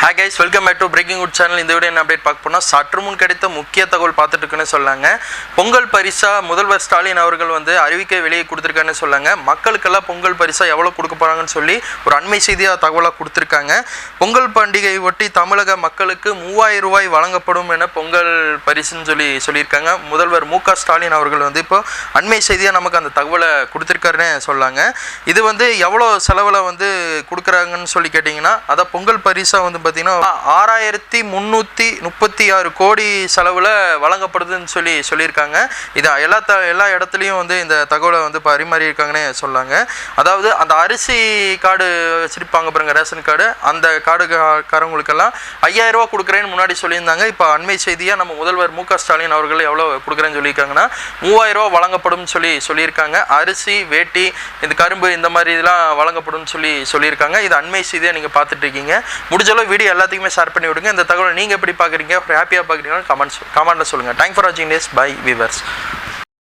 Hi guys, welcome back to Breaking Good channel. இந்த video என்ன update பார்க்க போனா சற்று முன் கிடைத்த முக்கிய தகவல் பார்த்துட்டு இருக்குன்னு சொன்னாங்க. பொங்கல் பரிசா முதல்வர் ஸ்டாலின் அவர்கள் வந்து அறிவிக்கை வெளியே கொடுத்திருக்கான்னு சொன்னாங்க. மக்களுக்கெல்லாம் பொங்கல் பரிசா எவ்வளவு கொடுக்க போறாங்கன்னு சொல்லி ஒரு அண்மை செய்தியா தகவலா கொடுத்திருக்காங்க. பொங்கல் பண்டிகை ஒட்டி தமிழக மக்களுக்கு 3000 ரூபாய் வழங்கப்படும் என பொங்கல் பரிசுன்னு சொல்லியிருக்காங்க. முதல்வர் மு க ஸ்டாலின் அவர்கள் வந்து இப்போ அண்மை செய்தியா நமக்கு அந்த தகவலை கொடுத்திருக்காருன்னு சொன்னாங்க. இது வந்து எவ்வளவு செலவுல வந்து கொடுக்குறாங்கன்னு சொல்லி கேட்டிங்கன்னா அத பொங்கல் பரிசா வந்து 6336 கோடி செலவில் வழங்கப்படுதுன்னு சொல்லியிருக்காங்க. இது எல்லா இடத்துலையும் வந்து இந்த தகவலை வந்து பரிமாறியிருக்காங்கன்னு சொல்லாங்க. அதாவது அந்த அரிசி கார்டு வச்சிருப்பாங்க பாருங்க, ரேஷன் கார்டு, அந்த கார்டுக்காரங்களுக்கெல்லாம் 5000 ரூபா கொடுக்குறேன்னு முன்னாடி சொல்லியிருந்தாங்க. இப்போ அண்மை செய்தியாக நம்ம முதல்வர் மு க ஸ்டாலின் அவர்கள் எவ்வளோ கொடுக்குறேன்னு சொல்லியிருக்காங்கன்னா 3000 ரூபா வழங்கப்படும் சொல்லியிருக்காங்க. அரிசி, வேட்டி, இந்த கரும்பு, இந்த மாதிரி இதெல்லாம் வழங்கப்படும் சொல்லியிருக்காங்க. இது அண்மை செய்தியாக நீங்கள் பார்த்துட்டு இருக்கீங்க. முடிஞ்சளவு வீடியோ எல்லாத்துக்குமே ஷேர் பண்ணி விடுங்க. இந்த தகவலை நீங்கள் எப்படி பார்க்குறீங்க, ஹாப்பியாக பார்க்குறீங்கன்னா கமெண்ட்டில் சொல்லுங்கள். தேங்க்ஸ் ஃபார் வாட்சிங் திஸ். Bye viewers.